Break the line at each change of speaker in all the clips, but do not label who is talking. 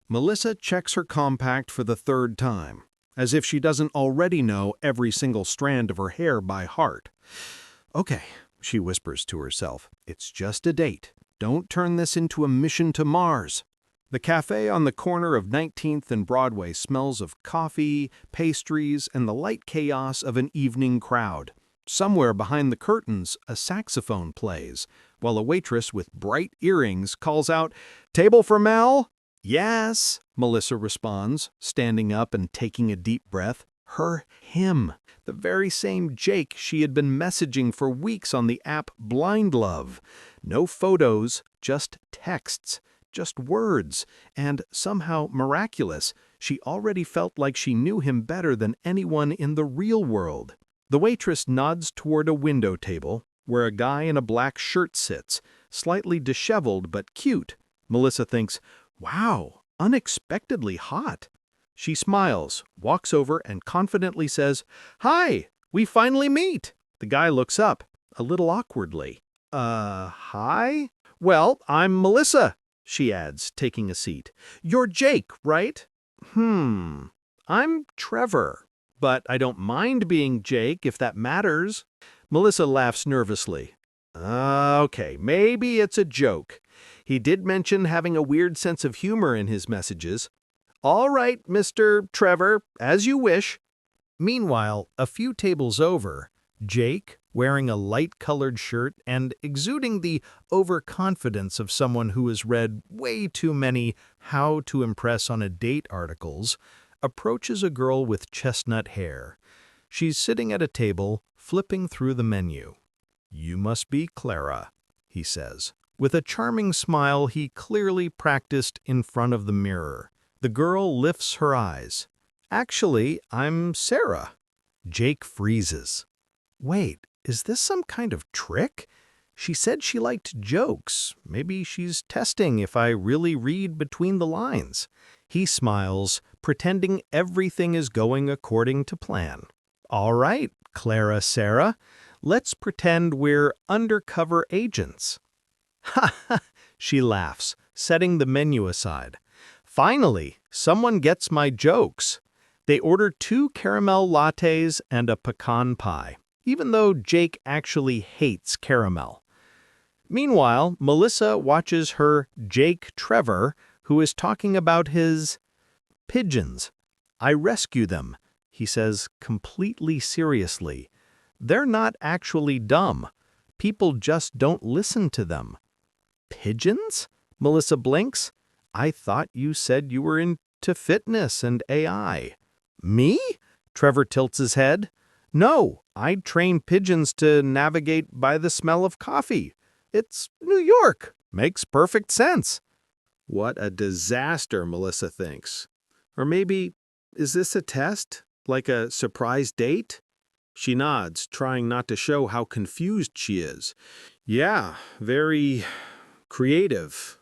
Melissa checks her compact for the third time, as if she doesn't already know every single strand of her hair by heart. Okay, she whispers to herself, it's just a date. Don't turn this into a mission to Mars. The cafe on the corner of 19th and Broadway smells of coffee, pastries, and the light chaos of an evening crowd. Somewhere behind the curtains, a saxophone plays, while a waitress with bright earrings calls out, "Table for Mel?" "Yes," Melissa responds, standing up and taking a deep breath. Him, the very same Jake she had been messaging for weeks on the app Blind Love. No photos, just texts, just words, and somehow miraculous, she already felt like she knew him better than anyone in the real world. The waitress nods toward a window table, where a guy in a black shirt sits, slightly disheveled but cute. Melissa thinks, wow, unexpectedly hot. She smiles, walks over, and confidently says, "Hi, we finally meet." The guy looks up, a little awkwardly. Hi? "Well, I'm Melissa," she adds, taking a seat. "You're Jake, right?" I'm Trevor, but I don't mind being Jake if that matters." Melissa laughs nervously. Okay, maybe it's a joke. He did mention having a weird sense of humor in his messages. "All right, Mr. Trevor, as you wish." Meanwhile, a few tables over, Jake, wearing a light-colored shirt and exuding the overconfidence of someone who has read way too many How to Impress on a Date articles, approaches a girl with chestnut hair. She's sitting at a table, flipping through the menu. "You must be Clara," he says, with a charming smile he clearly practiced in front of the mirror. The girl lifts her eyes. "Actually, I'm Sarah." Jake freezes. Wait, is this some kind of trick? She said she liked jokes. Maybe she's testing if I really read between the lines. He smiles, pretending everything is going according to plan. "All right, Clara Sarah, let's pretend we're undercover agents." "Ha ha," she laughs, setting the menu aside. "Finally, someone gets my jokes." They order 2 caramel lattes and a pecan pie, even though Jake actually hates caramel. Meanwhile, Melissa watches her Jake Trevor, who is talking about his pigeons. "I rescue them," he says completely seriously. "They're not actually dumb. People just don't listen to them." "Pigeons?" Melissa blinks. "I thought you said you were into fitness and AI." "Me?" Trevor tilts his head. "No, I train pigeons to navigate by the smell of coffee. It's New York. Makes perfect sense." What a disaster, Melissa thinks. Or maybe, is this a test? Like a surprise date? She nods, trying not to show how confused she is. "Yeah, very creative."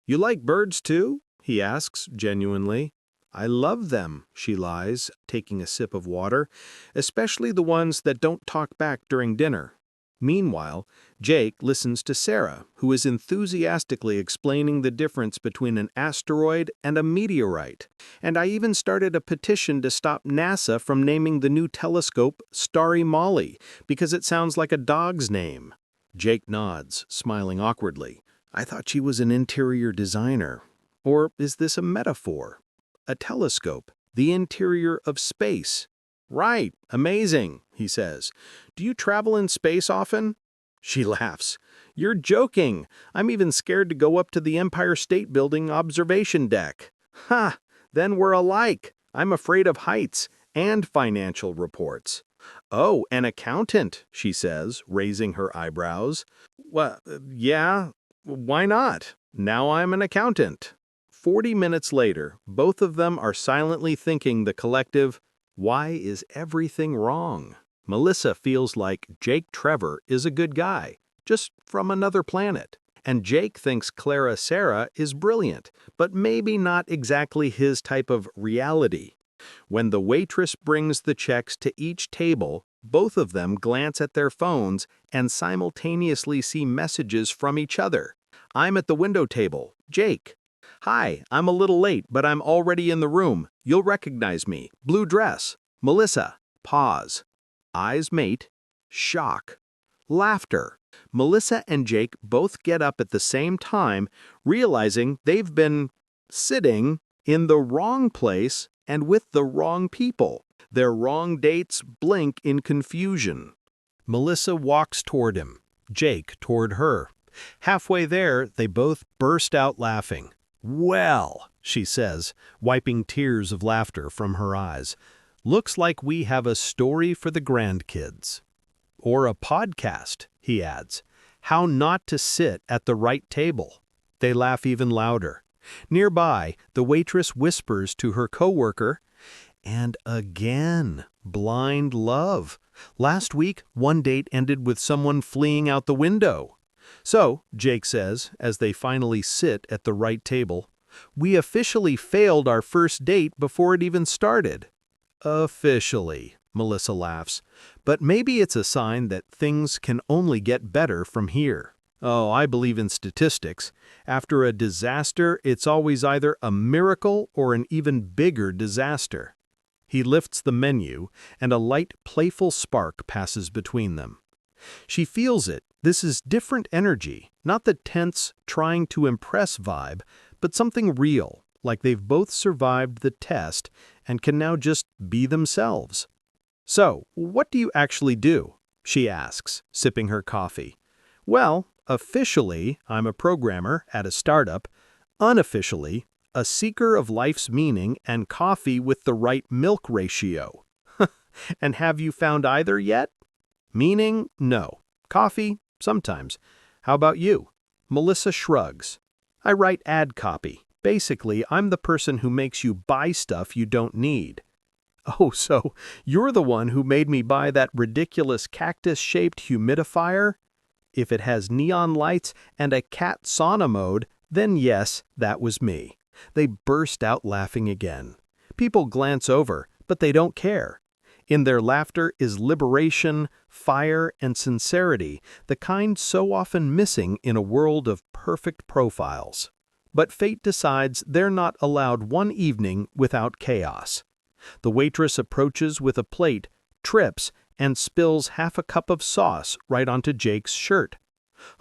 "You like birds too?" he asks, genuinely. "I love them," she lies, taking a sip of water, "especially the ones that don't talk back during dinner." Meanwhile, Jake listens to Sarah, who is enthusiastically explaining the difference between an asteroid and a meteorite. "And I even started a petition to stop NASA from naming the new telescope Starry Molly, because it sounds like a dog's name." Jake nods, smiling awkwardly. "I thought she was an interior designer. Or is this a metaphor? A telescope, the interior of space." "Right, amazing," he says. "Do you travel in space often?" She laughs. "You're joking. I'm even scared to go up to the Empire State Building observation deck." "Ha, then we're alike. I'm afraid of heights and financial reports." "Oh, an accountant," she says, raising her eyebrows. "Well, yeah, why not? Now I'm an accountant." 40 minutes later, both of them are silently thinking the collective, "Why is everything wrong?" Melissa feels like Jake Trevor is a good guy, just from another planet. And Jake thinks Clara Sarah is brilliant, but maybe not exactly his type of reality. When the waitress brings the checks to each table, both of them glance at their phones and simultaneously see messages from each other. "I'm at the window table. Jake." Hi, I'm a little late, but I'm already in the room. You'll recognize me. Blue dress. Melissa. Pause. Eyes mate. Shock. Laughter. Melissa and Jake both get up at the same time, realizing they've been sitting in the wrong place and with the wrong people. Their wrong dates blink in confusion. Melissa walks toward him, Jake toward her. Halfway there, they both burst out laughing. "Well," she says, wiping tears of laughter from her eyes, "looks like we have a story for the grandkids." Or a podcast, he adds. How not to sit at the right table. They laugh even louder. Nearby, the waitress whispers to her coworker, "And again, blind love. Last week, one date ended with someone fleeing out the window." "So," Jake says, as they finally sit at the right table, "we officially failed our first date before it even started." "Officially," Melissa laughs. "But maybe it's a sign that things can only get better from here." "Oh, I believe in statistics. After a disaster, it's always either a miracle or an even bigger disaster." He lifts the menu, and a light, playful spark passes between them. She feels it. This is different energy, not the tense, trying to impress vibe, but something real, like they've both survived the test and can now just be themselves. "So, what do you actually do?" she asks, sipping her coffee. "Well, officially, I'm a programmer at a startup. Unofficially, a seeker of life's meaning and coffee with the right milk ratio." "And have you found either yet?" "Meaning, no. Coffee, sometimes. How about you?" Melissa shrugs. "I write ad copy. Basically, I'm the person who makes you buy stuff you don't need." "Oh, so you're the one who made me buy that ridiculous cactus-shaped humidifier? If it has neon lights and a cat sauna mode, then yes, that was me." They burst out laughing again. People glance over, but they don't care. In their laughter is liberation, fire, and sincerity, the kind so often missing in a world of perfect profiles. But fate decides they're not allowed one evening without chaos. The waitress approaches with a plate, trips, and spills half a cup of sauce right onto Jake's shirt.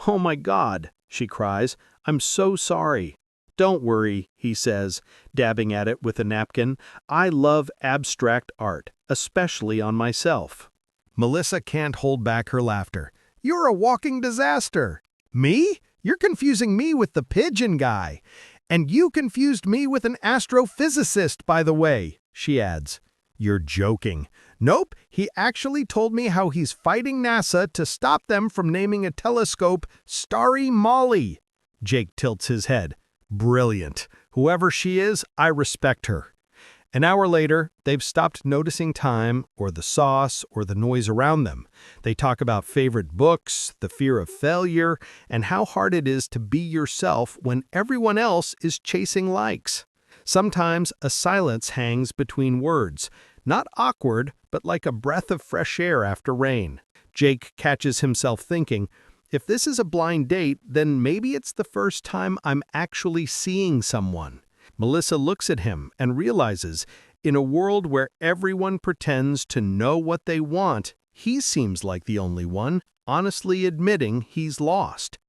"Oh my God," she cries, "I'm so sorry." "Don't worry," he says, dabbing at it with a napkin. "I love abstract art, especially on myself." Melissa can't hold back her laughter. "You're a walking disaster." "Me? You're confusing me with the pigeon guy. And you confused me with an astrophysicist, by the way," she adds. "You're joking." "Nope, he actually told me how he's fighting NASA to stop them from naming a telescope Starry Molly." Jake tilts his head. "Brilliant. Whoever she is, I respect her." An hour later, they've stopped noticing time or the sauce or the noise around them. They talk about favorite books, the fear of failure, and how hard it is to be yourself when everyone else is chasing likes. Sometimes a silence hangs between words, not awkward, but like a breath of fresh air after rain. Jake catches himself thinking, if this is a blind date, then maybe it's the first time I'm actually seeing someone. Melissa looks at him and realizes, in a world where everyone pretends to know what they want, he seems like the only one, honestly admitting he's lost.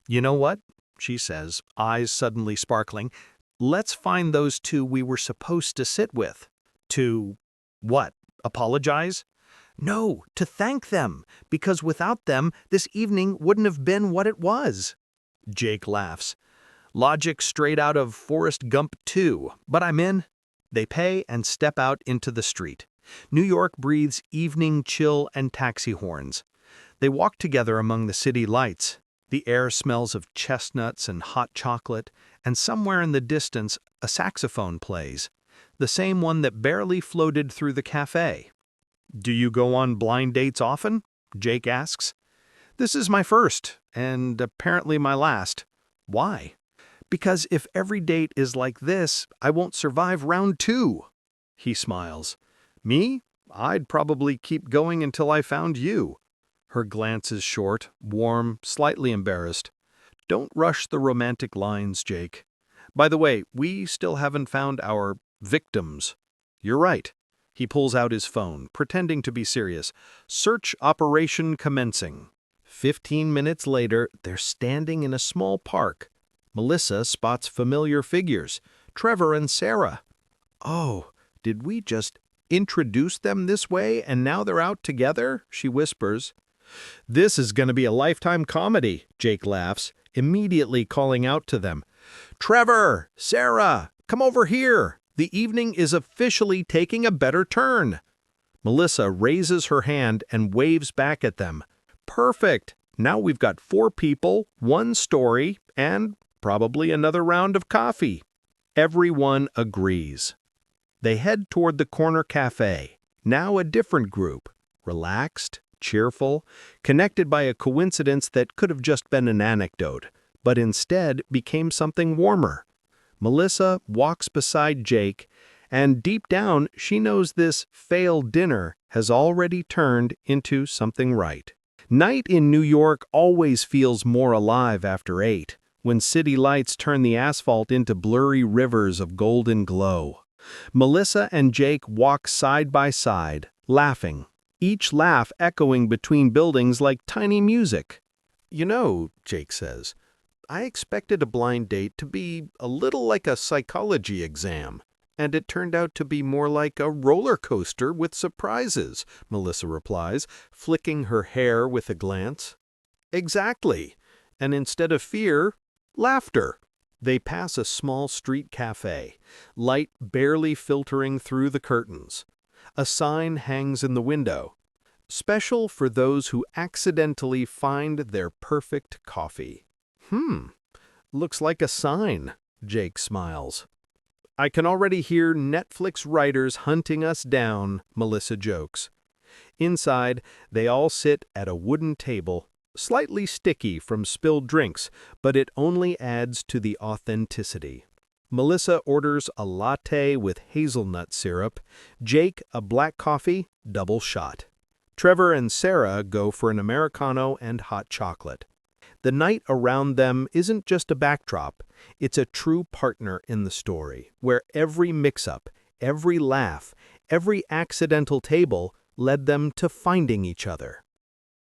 "You know what?" she says, eyes suddenly sparkling. "Let's find those two we were supposed to sit with." "To what? Apologize?" "No, to thank them, because without them, this evening wouldn't have been what it was." Jake laughs. "Logic straight out of Forrest Gump 2, but I'm in." They pay and step out into the street. New York breathes evening chill and taxi horns. They walk together among the city lights. The air smells of chestnuts and hot chocolate, and somewhere in the distance, a saxophone plays, the same one that barely floated through the café. "Do you go on blind dates often?" Jake asks. "This is my first, and apparently my last." "Why?" "Because if every date is like this, I won't survive round 2. He smiles. "Me? I'd probably keep going until I found you." Her glance is short, warm, slightly embarrassed. "Don't rush the romantic lines, Jake." By the way, we still haven't found our victims. You're right. He pulls out his phone, pretending to be serious. Search operation commencing. 15 minutes later, they're standing in a small park. Melissa spots familiar figures, Trevor and Sarah. Oh, did we just introduce them this way and now they're out together? She whispers. This is going to be a lifetime comedy, Jake laughs, immediately calling out to them. Trevor, Sarah, come over here. The evening is officially taking a better turn. Melissa raises her hand and waves back at them. Perfect. Now we've got 4 people, 1 story, and probably another round of coffee. Everyone agrees. They head toward the corner café, now a different group, relaxed, cheerful, connected by a coincidence that could have just been an anecdote, but instead became something warmer. Melissa walks beside Jake, and deep down she knows this failed dinner has already turned into something right. Night in New York always feels more alive after 8, when city lights turn the asphalt into blurry rivers of golden glow. Melissa and Jake walk side by side, laughing, each laugh echoing between buildings like tiny music. You know, Jake says, I expected a blind date to be a little like a psychology exam, and it turned out to be more like a roller coaster with surprises, Melissa replies, flicking her hair with a glance. Exactly, and instead of fear, laughter. They pass a small street cafe, light barely filtering through the curtains. A sign hangs in the window. Special for those who accidentally find their perfect coffee. Looks like a sign, Jake smiles. I can already hear Netflix writers hunting us down, Melissa jokes. Inside, they all sit at a wooden table, slightly sticky from spilled drinks, but it only adds to the authenticity. Melissa orders a latte with hazelnut syrup, Jake a black coffee, double shot. Trevor and Sarah go for an Americano and hot chocolate. The night around them isn't just a backdrop, it's a true partner in the story, where every mix-up, every laugh, every accidental table led them to finding each other.